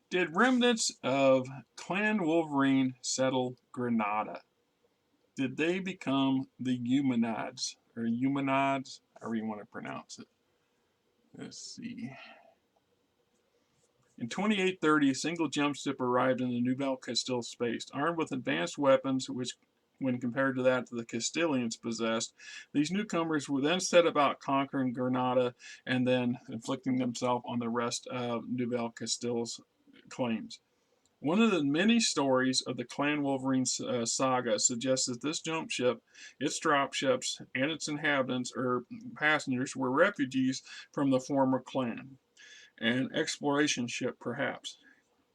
Did remnants of Clan Wolverine settle Granada? Did they become the Humanoids, or Humanoids, however you want to pronounce it? Let's see. In 2830, a single jump ship arrived in the Nevau Castile space, armed with advanced weapons, which, when compared to that the Castilians possessed. These newcomers would then set about conquering Granada and then inflicting themselves on the rest of Nevau Castile's claims. One of the many stories of the Clan Wolverine saga suggests that this jump ship, its dropships, and its inhabitants or passengers were refugees from the former clan. An exploration ship, perhaps.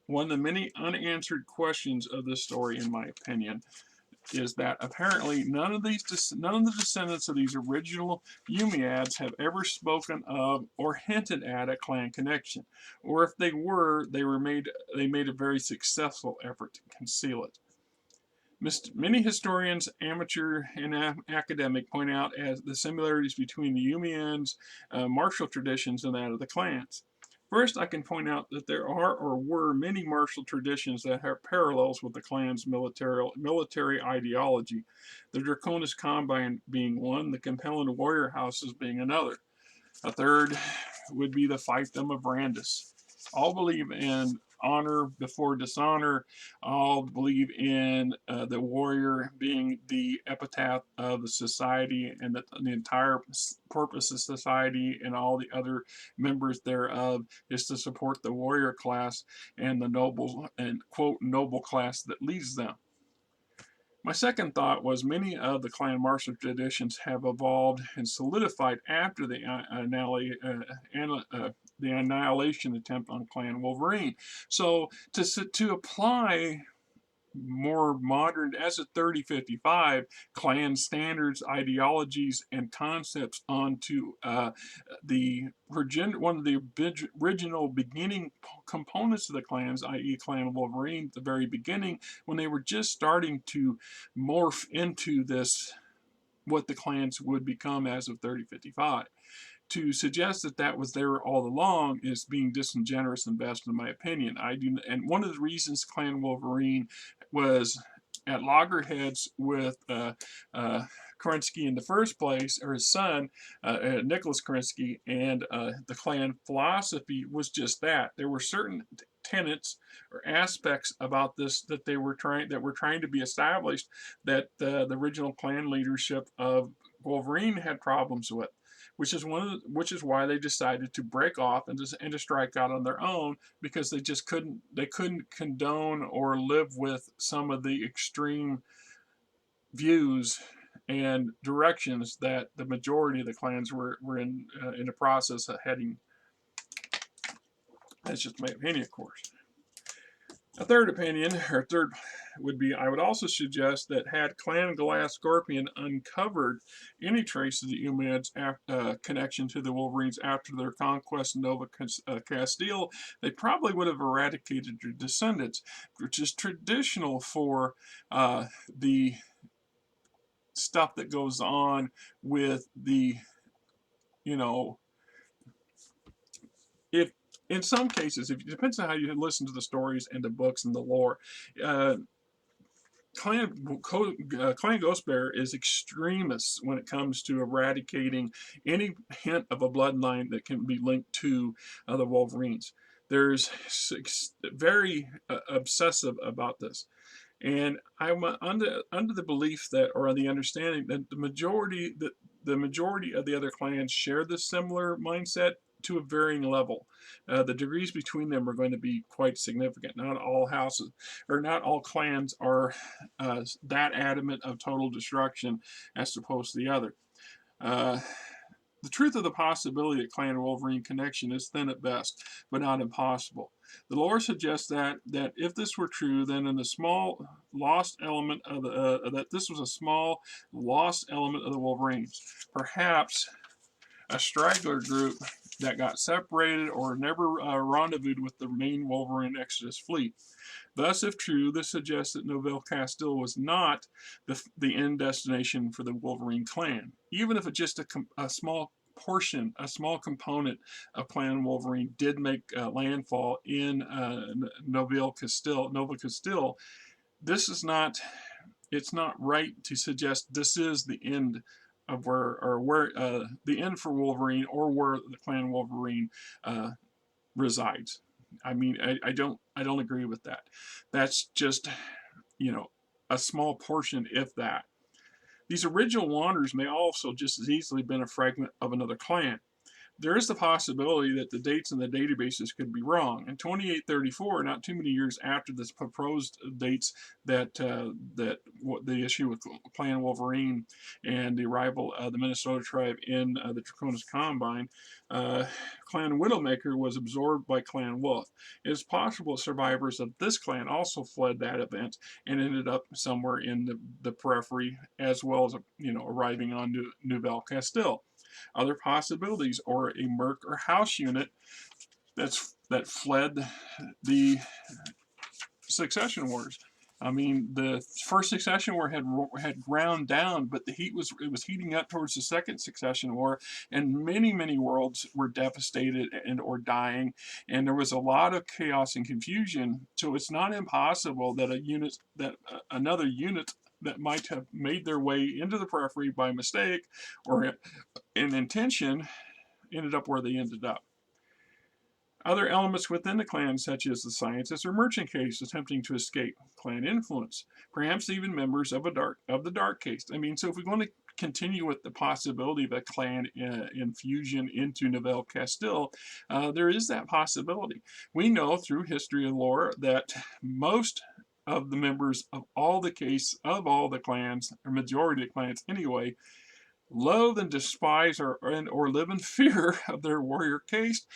One of the many unanswered questions of this story, in my opinion, is that apparently none of the descendants of these original Umayyads have ever spoken of or hinted at a clan connection, or if they were, they made a very successful effort to conceal it. Many historians, amateur and academic, point out as the similarities between the Umayyads' martial traditions and that of the clans. First, I can point out that there are or were many martial traditions that have parallels with the clan's military ideology, the Draconis Combine being one, the compelling warrior houses being another. A third would be the fiefdom of Randus. All believe in honor before dishonor. All believe in the warrior being the epitaph of the society, and that the entire purpose of society and all the other members thereof is to support the warrior class and the noble and quote noble class that leads them. My second thought was many of the clan martial traditions have evolved and solidified after the annihilation attempt on Clan Wolverine. So to apply more modern, as a 3055, clan standards, ideologies, and concepts onto one of the original beginning components of the clans, i.e., Clan Wolverine, at the very beginning, when they were just starting to morph into this, what the clans would become as of 3055. To suggest that that was there all along is being disingenuous and best, in my opinion. And one of the reasons Clan Wolverine was at loggerheads with Kerensky in the first place, or his son, Nicholas Kerensky, and the clan philosophy was just that. There were certain tenets or aspects about this that were trying to be established that the original clan leadership of Wolverine had problems with, which is why they decided to break off and to strike out on their own, because they couldn't condone or live with some of the extreme views and directions that the majority of the clans were in the process of heading. That's just my opinion, of course. A third opinion, or third, would be I would also suggest that had Clan Glass Scorpion uncovered any trace of the Umayyads' connection to the Wolverines after their conquest of Nevau Castile, they probably would have eradicated their descendants, which is traditional for the stuff that goes on with the, you know, if in some cases, it depends on how you listen to the stories and the books and the lore. Clan Ghostbear is extremist when it comes to eradicating any hint of a bloodline that can be linked to the Wolverines. There's very obsessive about this. And I'm under the belief that, or the understanding that the majority of the other clans share this similar mindset to a varying level. The degrees between them are going to be quite significant. Not all houses, or not all clans are that adamant of total destruction as opposed to the other. The truth of the possibility of Clan Wolverine connection is thin at best, but not impossible. The lore suggests that if this were true, then in the small lost element of the that this was a small lost element of the Wolverines, perhaps a straggler group that got separated or never rendezvoused with the main Wolverine Exodus fleet. Thus, if true, this suggests that Nevau Castile was not the end destination for the Wolverine clan, even if it's just a small portion, a small component of Clan Wolverine did make landfall in Nevau Castile. This is not, it's not right to suggest this is the end of where the end for Wolverine, or where the Clan Wolverine resides. I mean, I don't agree with that. That's just, you know, a small portion, if that. These original wanderers may also just as easily have been a fragment of another clan. There is the possibility that the dates in the databases could be wrong. In 2834, not too many years after the proposed dates that the issue with Clan Wolverine and the arrival of the Minnesota tribe in the Draconis Combine, Clan Widowmaker was absorbed by Clan Wolf. It is possible survivors of this clan also fled that event and ended up somewhere in the Periphery, as well as, you know, arriving on Nevau Castile. Other possibilities are a merc or house unit that fled the succession wars. I mean, the first succession war had ground down, but it was heating up towards the second succession war, and many worlds were devastated and or dying, and there was a lot of chaos and confusion. So it's not impossible that another unit that might have made their way into the Periphery by mistake or in intention ended up where they ended up. Other elements within the clan, such as the scientist or merchant caste attempting to escape clan influence, perhaps even members of the dark caste. I mean, so if we're going to continue with the possibility of a clan infusion into Nevau Castile, there is that possibility. We know through history and lore that most of the members of all the clans, or majority of the clans anyway, loathe and despise or live in fear of their warrior caste,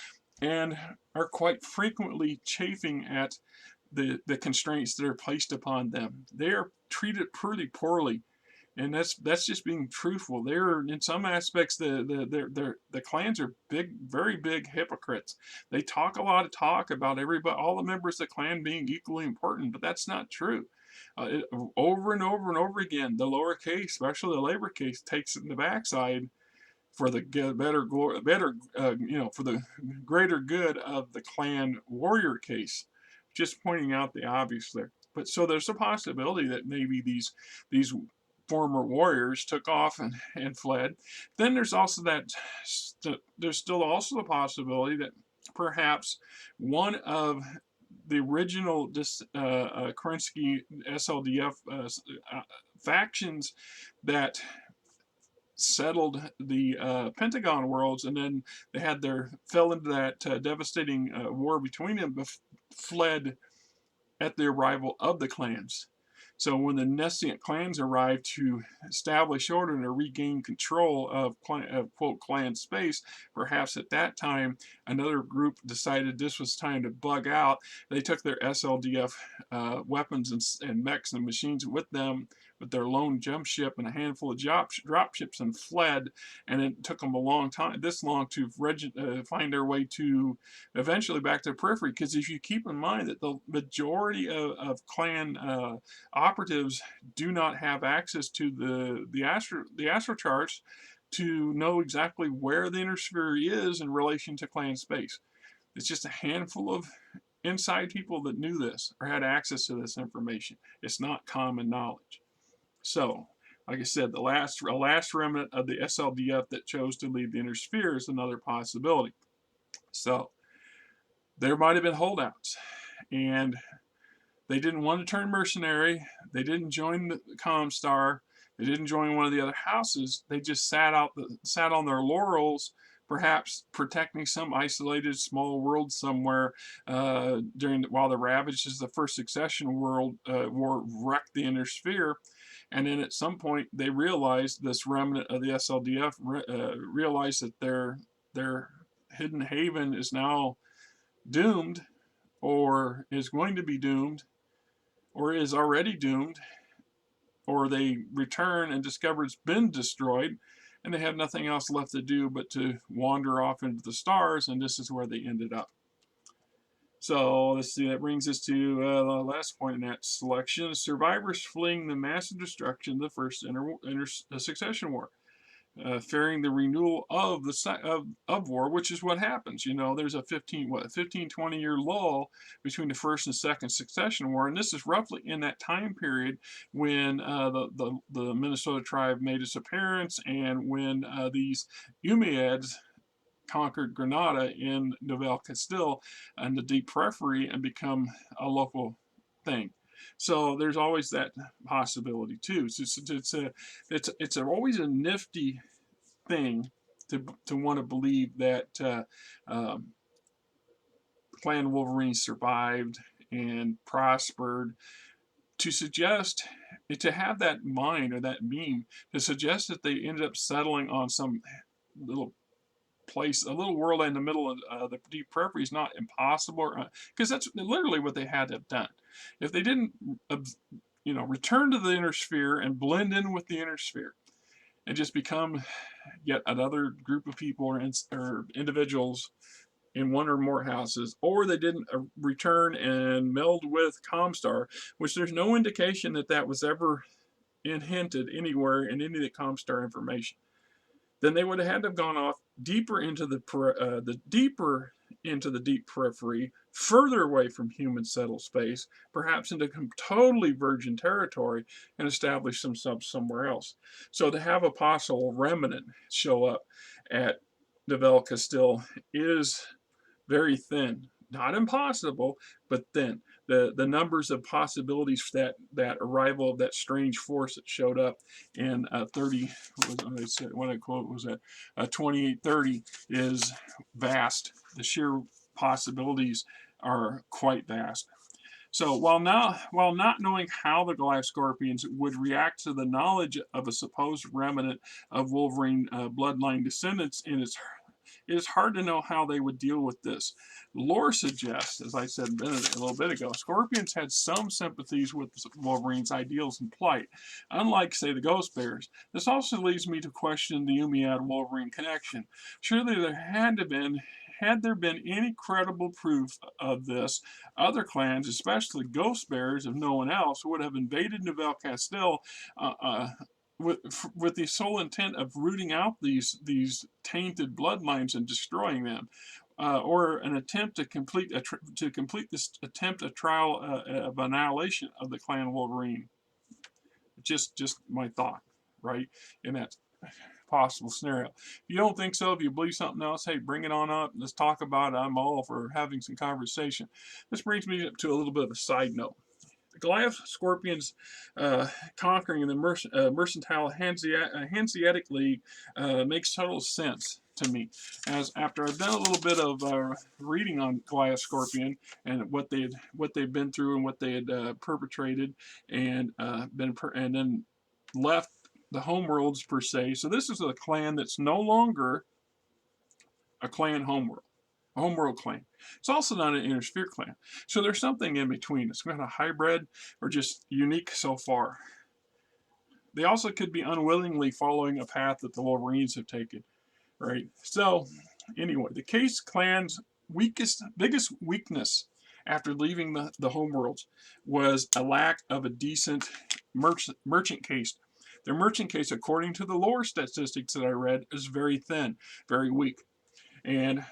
and are quite frequently chafing at the constraints that are placed upon them. They are treated pretty poorly, and that's just being truthful. They're, in some aspects, the clans are very big hypocrites. They talk a lot of talk about all the members of the clan being equally important, but that's not true. Over and over again, the lower case, especially the labor case, takes it in the backside for the for the greater good of the clan warrior case. Just pointing out the obvious there. But so there's a possibility that maybe these former warriors took off and fled. Then there's also there's still also the possibility that perhaps one of the original Kerensky SLDF factions that settled the Pentagon worlds, and then they fell into that devastating war between them, fled at the arrival of the clans. So when the Nescient clans arrived to establish order and to regain control of quote clan space, perhaps at that time another group decided this was time to bug out. They took their SLDF weapons and mechs and machines with them, with their lone jump ship and a handful of drop ships, and fled. And it took them this long to find their way to eventually back to the Periphery. Because if you keep in mind that the majority of clan operatives do not have access to the astro charts to know exactly where the inner sphere is in relation to clan space. It's just a handful of inside people that knew this or had access to this information. It's not common knowledge. So, like I said, the last remnant of the SLDF that chose to leave the inner sphere is another possibility. So, there might have been holdouts, and they didn't want to turn mercenary. They didn't join the Comstar. They didn't join one of the other houses. They just sat on their laurels, perhaps protecting some isolated small world somewhere while the ravages of the first succession war wrecked the inner sphere. And then at some point they realized, this remnant of the SLDF realized that their hidden haven is now doomed, or is going to be doomed, or is already doomed, or they return and discover it's been destroyed, and they have nothing else left to do but to wander off into the stars, and this is where they ended up. So let's see, that brings us to the last point in that selection: survivors fleeing the massive destruction of the first succession war. fearing the renewal of of war, which is what happens. You know, there's a 20-year lull between the first and second succession war, and this is roughly in that time period when the Minnesota tribe made its appearance, and when these Umayyads conquered Granada in Nevau Castile and the deep Periphery and become a local thing. So there's always that possibility too. So it's always a nifty thing to want to believe that Clan Wolverine survived and prospered. To suggest, to have that mind or that meme, to suggest that they ended up settling on some little place, a little world in the middle of the deep periphery, is not impossible, because that's literally what they had to have done. If they didn't, return to the inner sphere and blend in with the inner sphere, and just become yet another group of people or individuals in one or more houses, or they didn't return and meld with Comstar, which there's no indication that that was ever hinted anywhere in any of the Comstar information, then they would have had to have gone off deeper into the deep periphery, further away from human settled space, perhaps into totally virgin territory, and establish themselves somewhere else. So to have a possible remnant show up at Nevau Castile is very thin. Not impossible, but thin. The numbers of possibilities for that arrival of that strange force that showed up in 2830 is vast. The sheer possibilities are quite vast. So while not knowing how the Goliath Scorpions would react to the knowledge of a supposed remnant of Wolverine bloodline descendants it is hard to know how they would deal with this. Lore suggests, as I said a little bit ago, Scorpions had some sympathies with Wolverine's ideals and plight, unlike, say, the Ghost Bears. This also leads me to question the Umayyad-Wolverine connection. Surely had there been any credible proof of this, other clans, especially Ghost Bears, if no one else, would have invaded Nevau Castile with the sole intent of rooting out these tainted bloodlines and destroying them, or an attempt to complete this attempt a trial of annihilation of the Clan Wolverine. Just my thought, right, in that possible scenario. If you don't think so, if you believe something else, hey, bring it on up. Let's talk about it. I'm all for having some conversation. This brings me to a little bit of a side note. The Goliath Scorpions conquering the mercantile Hanseatic League makes total sense to me, as after I've done a little bit of reading on Goliath Scorpion and what they've been through and what they had perpetrated and then left the homeworlds per se. So this is a clan that's no longer a clan homeworld. A homeworld clan. It's also not an inner sphere clan. So there's something in between. It's kind of hybrid or just unique so far. They also could be unwillingly following a path that the Wolverines have taken, right? So anyway, the Case clan's biggest weakness after leaving the homeworlds was a lack of a decent merchant case. Their merchant case, according to the lore statistics that I read, is very thin, very weak. And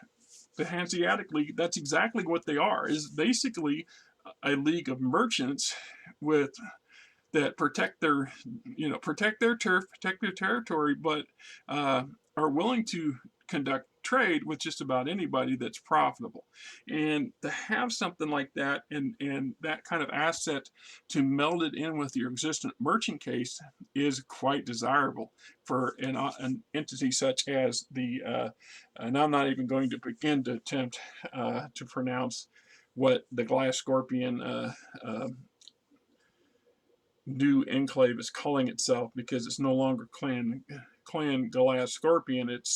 the Hanseatic League, that's exactly what they are, is basically a league of merchants that protect their turf, protect their territory, but are willing to conduct trade with just about anybody that's profitable. And to have something like that and that kind of asset to meld it in with your existent merchant case is quite desirable for an entity such as and I'm not even going to begin to attempt to pronounce what the Goliath Scorpion new enclave is calling itself, because it's no longer Clan Goliath Scorpion. It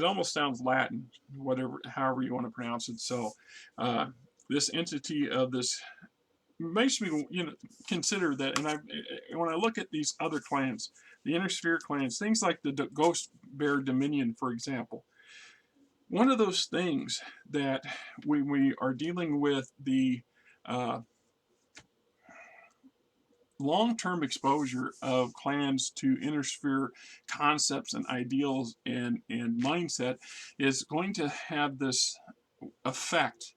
almost sounds Latin, however you want to pronounce it. So this entity of this makes me consider that. And when I look at these other clans, the inner sphere clans, things like the Ghost Bear Dominion, for example, one of those things that we are dealing with the long-term exposure of clans to inner sphere concepts and ideals and mindset is going to have this effect.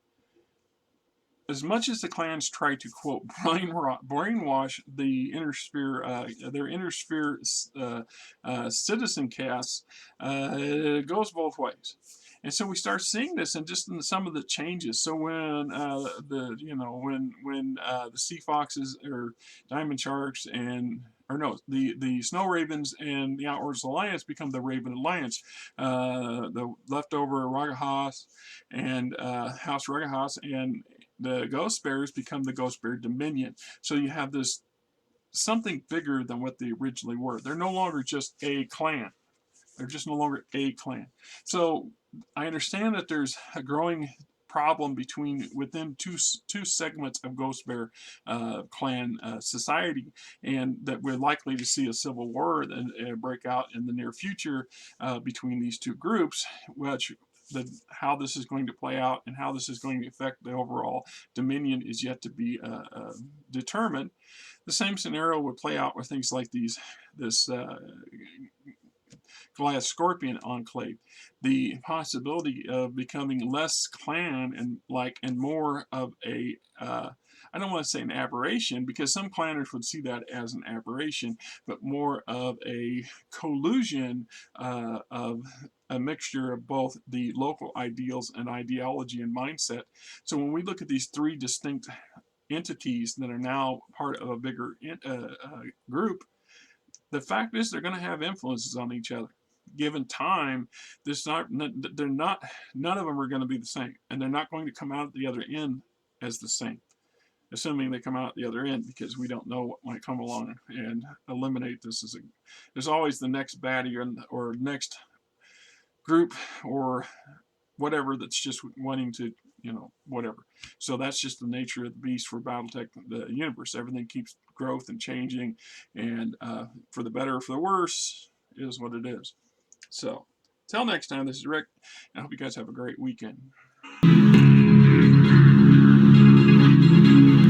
As much as the clans try to quote brainwash the inner sphere, their inner sphere citizen casts, it goes both ways. And so we start seeing this in just in some of the changes. So when the sea foxes or diamond sharks the snow ravens and the Outwards Alliance become the Raven Alliance, the leftover Ragahas and House Ragahas and the Ghost Bears become the Ghost Bear Dominion. So you have this something bigger than what they originally were. They're no longer just a clan. They're just no longer a clan. So I understand that there's a growing problem within two segments of Ghost Bear clan society, and that we're likely to see a civil war break out in the near future between these two groups, how this is going to play out and how this is going to affect the overall dominion is yet to be determined. The same scenario would play out with things like this Goliath Scorpion enclave. The possibility of becoming less clan and more of a I don't want to say an aberration, because some clanners would see that as an aberration, but more of a collusion of a mixture of both the local ideals and ideology and mindset. So when we look at these three distinct entities that are now part of a bigger group, the fact is they're going to have influences on each other. Given time, none of them are going to be the same, and they're not going to come out at the other end as the same, assuming they come out at the other end, because we don't know what might come along and eliminate this. There's always the next baddie or next group or whatever that's just wanting to, whatever. So that's just the nature of the beast for BattleTech, the universe. Everything keeps growth and changing, and for the better or for the worse is what it is. So, till next time, this is Rick. I hope you guys have a great weekend.